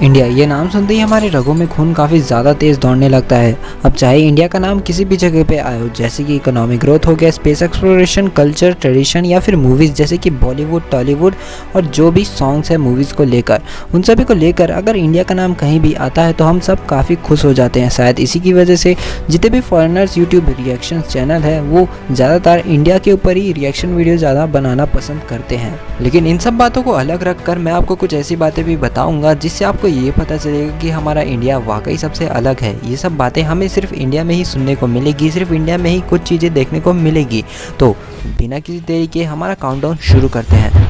India, ये नाम सुनते ही हमारे रगों में खून काफ़ी ज़्यादा तेज़ दौड़ने लगता है। अब चाहे इंडिया का नाम किसी भी जगह पे आए हो, जैसे कि इकोनॉमिक ग्रोथ हो गया, स्पेस एक्सप्लोरेशन, कल्चर, ट्रेडिशन या फिर मूवीज़ जैसे कि बॉलीवुड, टॉलीवुड और जो भी सॉन्ग्स है मूवीज़ को लेकर, उन सभी को लेकर अगर इंडिया का नाम कहीं भी आता है तो हम सब काफ़ी खुश हो जाते हैं। शायद इसी की वजह से जितने भी फॉरेनर्स यूट्यूब रिएक्शन चैनल है वो ज़्यादातर इंडिया के ऊपर ही रिएक्शन वीडियो ज़्यादा बनाना पसंद करते हैं। लेकिन इन सब बातों को अलग रख कर मैं आपको कुछ ऐसी बातें भी बताऊँगा जिससे आपको ये पता चलेगा कि हमारा इंडिया वाकई सबसे अलग है। ये सब बातें हमें सिर्फ इंडिया में ही सुनने को मिलेगी, सिर्फ इंडिया में ही कुछ चीज़ें देखने को मिलेगी। तो बिना किसी देरी के हमारा काउंटडाउन शुरू करते हैं।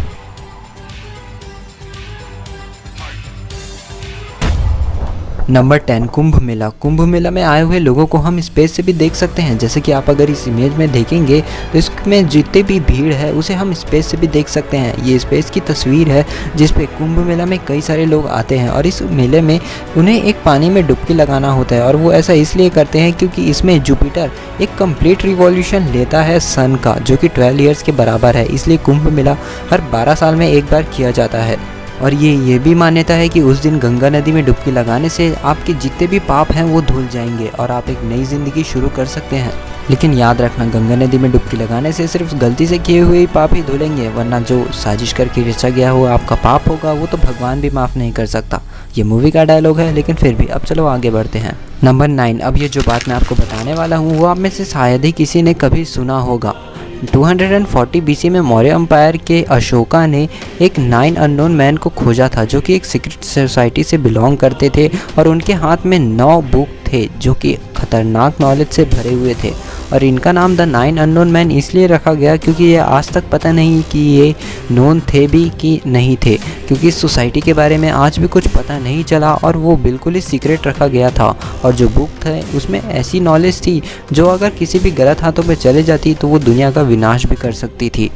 नंबर 10, कुंभ मेला। कुंभ मेला में आए हुए लोगों को हम स्पेस से भी देख सकते हैं। जैसे कि आप अगर इस इमेज में देखेंगे तो इसमें जितनी भी भीड़ है उसे हम स्पेस से भी देख सकते हैं। ये स्पेस की तस्वीर है जिस पे कुंभ मेला में कई सारे लोग आते हैं और इस मेले में उन्हें एक पानी में डुबकी लगाना होता है और वो ऐसा इसलिए करते हैं क्योंकि इसमें जुपिटर एक कंप्लीट रिवॉल्यूशन लेता है सन का, जो कि 12 ईयर्स के बराबर है। इसलिए कुंभ मेला हर 12 साल में एक बार किया जाता है। और ये भी मान्यता है कि उस दिन गंगा नदी में डुबकी लगाने से आपके जितने भी पाप हैं वो धुल जाएंगे और आप एक नई ज़िंदगी शुरू कर सकते हैं। लेकिन याद रखना, गंगा नदी में डुबकी लगाने से सिर्फ गलती से किए हुए ही पाप ही धुलेंगे, वरना जो साजिश करके रचा गया हुआ आपका पाप होगा वो तो भगवान भी माफ़ नहीं कर सकता। ये मूवी का डायलॉग है, लेकिन फिर भी अब चलो आगे बढ़ते हैं। नंबर 9, अब ये जो बात मैं आपको बताने वाला हूँ वो आप में से शायद ही किसी ने कभी सुना होगा। 240 BC में मौर्य एम्पायर के अशोका ने एक 9 अननोन मैन को खोजा था जो कि एक सीक्रेट सोसाइटी से बिलोंग करते थे और उनके हाथ में 9 बुक थे जो कि खतरनाक नॉलेज से भरे हुए थे। और इनका नाम द 9 अननोन मैन इसलिए रखा गया क्योंकि ये आज तक पता नहीं कि ये नोन थे भी कि नहीं थे, क्योंकि इस सोसाइटी के बारे में आज भी कुछ पता नहीं चला और वो बिल्कुल ही सीक्रेट रखा गया था। और जो बुक थे उसमें ऐसी नॉलेज थी जो अगर किसी भी गलत हाथों में चले जाती तो वो दुनिया का विनाश भी कर सकती थी।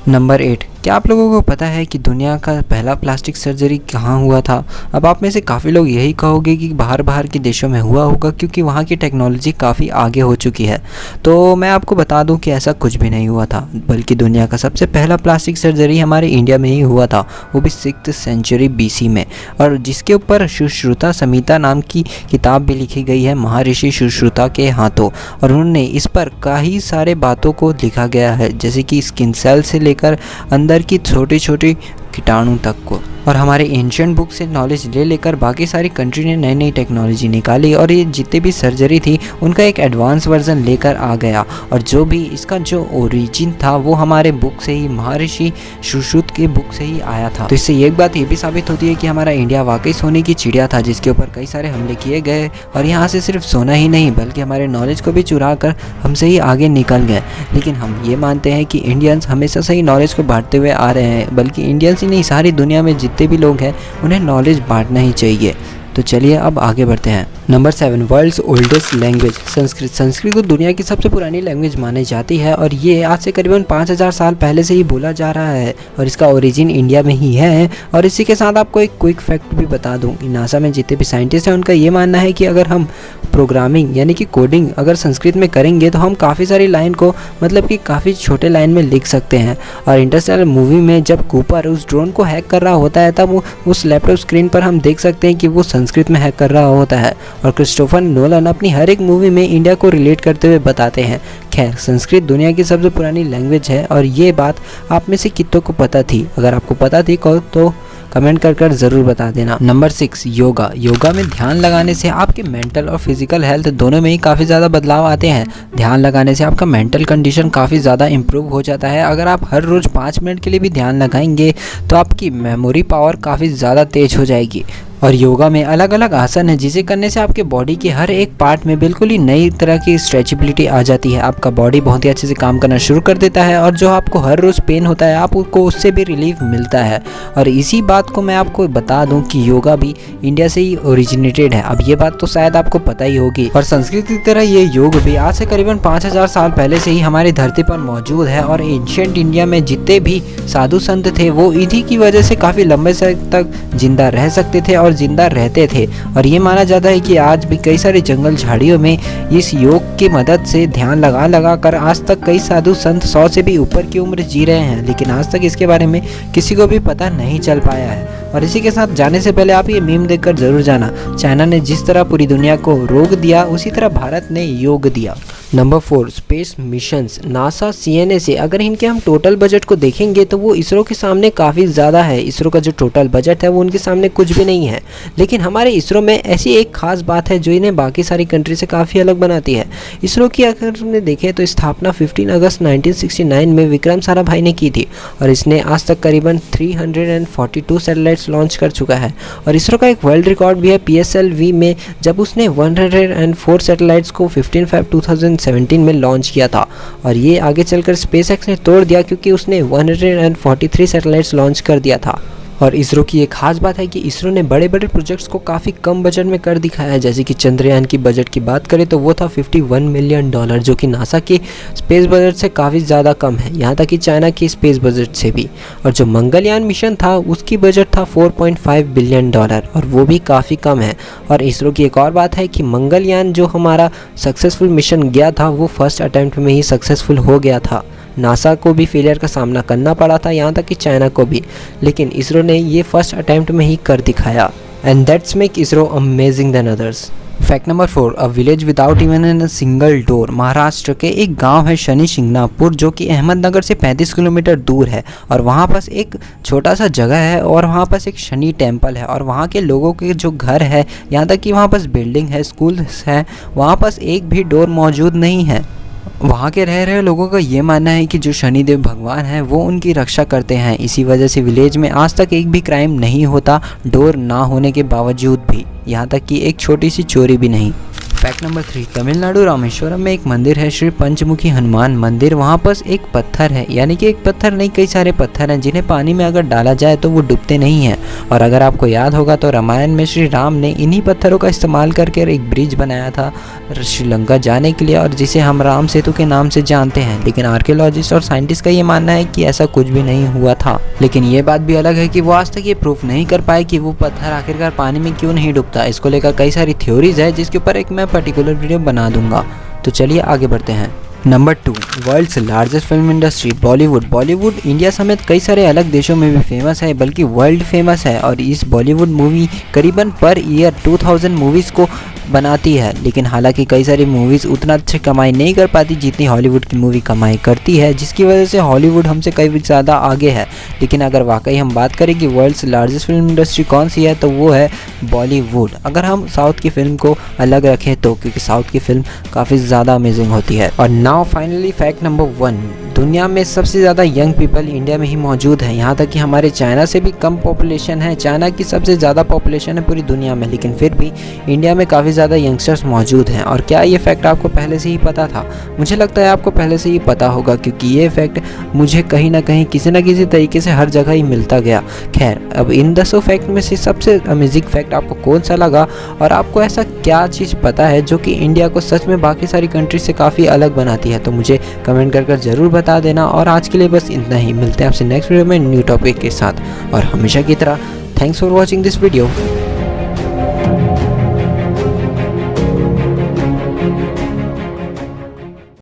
नंबर 8, क्या आप लोगों को पता है कि दुनिया का पहला प्लास्टिक सर्जरी कहाँ हुआ था? अब आप में से काफ़ी लोग यही कहोगे कि बाहर के देशों में हुआ होगा क्योंकि वहाँ की टेक्नोलॉजी काफ़ी आगे हो चुकी है। तो मैं आपको बता दूं कि ऐसा कुछ भी नहीं हुआ था, बल्कि दुनिया का सबसे पहला प्लास्टिक सर्जरी हमारे इंडिया में ही हुआ था, वो भी 6th सेंचुरी BC में, और जिसके ऊपर सुश्रुता संहिता नाम की किताब भी लिखी गई है महर्षि सुश्रुता के हाथों। और उन्होंने इस पर कई सारे बातों को लिखा गया है, जैसे कि स्किन सेल से लेकर अंदर की छोटी छोटी कीटाणु तक को। और हमारे एंशिएंट बुक से नॉलेज ले लेकर बाकी सारी कंट्री ने नई नई टेक्नोलॉजी निकाली और ये जितनी भी सर्जरी थी उनका एक एडवांस वर्जन लेकर आ गया। और जो भी इसका जो ओरिजिन था वो हमारे बुक से ही, महर्षि सुश्रुत के बुक से ही आया था। तो इससे एक बात ये भी साबित होती है कि हमारा इंडिया वाकई सोने की चिड़िया था जिसके ऊपर कई सारे हमले किए गए और यहाँ से सिर्फ सोना ही नहीं बल्कि हमारे नॉलेज को भी चुरा कर हमसे ही आगे निकल गए। लेकिन हम ये मानते हैं कि इंडियंस हमेशा से ही नॉलेज को बांटते हुए आ रहे हैं, बल्कि इंडियंस ही नहीं सारी दुनिया में जितने भी लोग हैं उन्हें नॉलेज बांटना ही चाहिए। तो चलिए अब आगे बढ़ते हैं। Number 7, world's oldest language, Sanskrit. Sanskrit को दुनिया की सबसे पुरानी लैंग्वेज मानी जाती है और ये आज से करीबन 5000 साल पहले से ही बोला जा रहा है और इसका ओरिजिन इंडिया में ही है। और इसी के साथ आपको एक क्विक फैक्ट भी बता दूं कि नासा में जितने भी साइंटिस्ट हैं उनका ये मानना है कि अगर हम प्रोग्रामिंग यानी कि कोडिंग अगर संस्कृत में करेंगे तो हम काफ़ी सारी लाइन को मतलब कि काफ़ी छोटे लाइन में लिख सकते हैं। और इंटरस्टेलर मूवी में जब कूपर उस ड्रोन को हैक कर रहा होता है तब उस लैपटॉप स्क्रीन पर हम देख सकते हैं कि वो संस्कृत में हैक कर रहा होता है। और क्रिस्टोफर नोलन अपनी हर एक मूवी में इंडिया को रिलेट करते हुए बताते हैं। खैर, संस्कृत दुनिया की सबसे पुरानी लैंग्वेज है और ये बात आप में से कितनों को पता थी? अगर आपको पता थी तो कमेंट कर ज़रूर बता देना। नंबर 6, योगा। योगा में ध्यान लगाने से आपके मेंटल और फिजिकल हेल्थ दोनों में ही काफ़ी ज़्यादा बदलाव आते हैं। ध्यान लगाने से आपका मेंटल कंडीशन काफ़ी ज़्यादा इम्प्रूव हो जाता है। अगर आप हर रोज़ 5 मिनट के लिए भी ध्यान लगाएंगे तो आपकी मेमोरी पावर काफ़ी ज़्यादा तेज हो जाएगी। और योगा में अलग अलग आसन है जिसे करने से आपके बॉडी के हर एक पार्ट में बिल्कुल ही नई तरह की स्ट्रेचेबिलिटी आ जाती है। आपका बॉडी बहुत ही अच्छे से काम करना शुरू कर देता है और जो आपको हर रोज़ पेन होता है आपको उससे भी रिलीफ मिलता है। और इसी बात को मैं आपको बता दूं कि योगा भी इंडिया से ही ओरिजिनेटेड है। अब ये बात तो शायद आपको पता ही होगी। और संस्कृत की तरह ये योग भी आज से करीबन 5000 साल पहले से ही हमारी धरती पर मौजूद है। और एंशिएंट इंडिया में जितने भी साधु संत थे वो इन्हीं की वजह से काफ़ी लंबे समय तक जिंदा रह सकते थे और जिंदा रहते थे। और ये माना जाता है कि आज भी कई सारे जंगल झाड़ियों में इस योग की मदद से ध्यान लगा लगा कर आज तक कई साधु संत 100 से भी ऊपर की उम्र जी रहे हैं, लेकिन आज तक इसके बारे में किसी को भी पता नहीं चल पाया है। और इसी के साथ जाने से पहले आप ये मीम देखकर जरूर जाना, चाइना ने जिस तरह पूरी दुनिया को रोक दिया उसी तरह भारत ने योग दिया। Number 4, space missions. NASA, CNA अगर इनके हम टोटल बजट को देखेंगे तो वो इसरो के सामने काफ़ी ज़्यादा है। इसरो का जो टोटल बजट है वो उनके सामने कुछ भी नहीं है, लेकिन हमारे इसरो में ऐसी एक खास बात है जो इन्हें बाकी सारी कंट्री से काफ़ी अलग बनाती है। इसरो की अगर हमने देखें तो स्थापना 15 अगस्त 1969 में विक्रम साराभाई ने की थी और इसने आज तक करीबन 342 सैटेलाइट्स लॉन्च कर चुका है। और इसरो का एक वर्ल्ड रिकॉर्ड भी है PSLV में, जब उसने 104 सैटेलाइट्स को 15 फरवरी 2017 में लॉन्च किया था। और ये आगे चलकर SpaceX ने तोड़ दिया क्योंकि उसने 143 सैटेलाइट्स लॉन्च कर दिया था। और इसरो की एक खास बात है कि इसरो ने बड़े बड़े प्रोजेक्ट्स को काफ़ी कम बजट में कर दिखाया है। जैसे कि चंद्रयान की बजट की बात करें तो वो था $51 मिलियन, जो कि नासा के स्पेस बजट से काफ़ी ज़्यादा कम है, यहाँ तक कि चाइना के स्पेस बजट से भी। और जो मंगलयान मिशन था उसकी बजट था $4.5 बिलियन और वो भी काफ़ी कम है। और इसरो की एक और बात है कि मंगलयान जो हमारा सक्सेसफुल मिशन गया था वो फर्स्ट अटैम्प्ट में ही सक्सेसफुल हो गया था। नासा को भी फेलियर का सामना करना पड़ा था, यहाँ तक कि चाइना को भी, लेकिन इसरो ने ये फर्स्ट अटैम्प्ट में ही कर दिखाया। And that's make ISRO amazing than others. Fact number 4, a village without even an single door. Maharashtra के एक गांव है शनि शिंगणापुर, जो कि अहमदनगर से 35 किलोमीटर दूर है। और वहाँ पास एक छोटा सा जगह है और वहाँ पास एक शनि टेम्पल है। और वहाँ के लोगों के जो घर है, यहाँ तक कि वहाँ पास बिल्डिंग है, स्कूल्स है, वहाँ पास एक भी डोर मौजूद नहीं है। वहाँ के रह रहे लोगों का ये मानना है कि जो शनिदेव भगवान हैं वो उनकी रक्षा करते हैं। इसी वजह से विलेज में आज तक एक भी क्राइम नहीं होता, डोर ना होने के बावजूद भी, यहाँ तक कि एक छोटी सी चोरी भी नहीं। फैक्ट नंबर 3, तमिलनाडु रामेश्वरम में एक मंदिर है, श्री पंचमुखी हनुमान मंदिर। वहाँ पर एक पत्थर है, यानी कि एक पत्थर नहीं कई सारे पत्थर हैं जिन्हें पानी में अगर डाला जाए तो वो डूबते नहीं हैं। और अगर आपको याद होगा तो रामायण में श्री राम ने इन्हीं पत्थरों का इस्तेमाल करके एक ब्रिज बनाया था श्रीलंका जाने के लिए, और जिसे हम राम सेतु के नाम से जानते हैं। लेकिन आर्कियोलॉजिस्ट और साइंटिस्ट का ये मानना है कि ऐसा कुछ भी नहीं हुआ था। लेकिन ये बात भी अलग है कि वो आज तक ये प्रूफ नहीं कर पाए कि वो पत्थर आखिरकार पानी में क्यों नहीं डूबता। इसको लेकर कई सारी थ्योरीज है जिसके ऊपर एक मैं पर्टिकुलर वीडियो बना दूंगा। तो चलिए आगे बढ़ते हैं। Number 2, world's largest film industry Bollywood. Bollywood India समेत कई सारे अलग देशों में भी फेमस है, बल्कि वर्ल्ड फेमस है। और इस बॉलीवुड मूवी करीबन पर ईयर 2000 मूवीज़ को बनाती है। लेकिन हालांकि कई सारी मूवीज़ उतना अच्छी कमाई नहीं कर पाती जितनी हॉलीवुड की मूवी कमाई करती है, जिसकी वजह से हॉलीवुड हमसे कई ज़्यादा आगे है। लेकिन अगर वाकई हम बात करें कि वर्ल्ड्स लार्जेस्ट फिल्म इंडस्ट्री कौन सी है तो वो है बॉलीवुड। अगर हम साउथ की फिल्म को अलग रखें तो, क्योंकि साउथ की फिल्म काफ़ी ज़्यादा अमेजिंग होती है। और नाउ फाइनली फैक्ट नंबर 1, दुनिया में सबसे ज़्यादा यंग पीपल इंडिया में ही मौजूद है। यहाँ तक कि हमारे चाइना से भी कम पॉपुलेशन है, चाइना की सबसे ज़्यादा पॉपुलेशन है पूरी दुनिया में, लेकिन फिर भी इंडिया में काफ़ी ज़्यादा यंगस्टर्स मौजूद हैं। और क्या ये फैक्ट आपको पहले से ही पता था? मुझे लगता है आपको पहले से ही पता होगा, क्योंकि ये फैक्ट मुझे कहीं ना कहीं किसी न किसी तरीके से हर जगह ही मिलता गया। खैर, अब इन 10 फैक्ट में से सबसे अमेजिंग फैक्ट आपको कौन सा लगा, और आपको ऐसा क्या चीज़ पता है जो कि इंडिया को सच में बाकी सारी कंट्री से काफ़ी अलग बनाती है? तो मुझे कमेंट कर ज़रूर बता देना। और आज के लिए बस इतना ही, मिलते हैं आपसे नेक्स्ट वीडियो में न्यू टॉपिक के साथ। और हमेशा की तरह thanks for watching this video.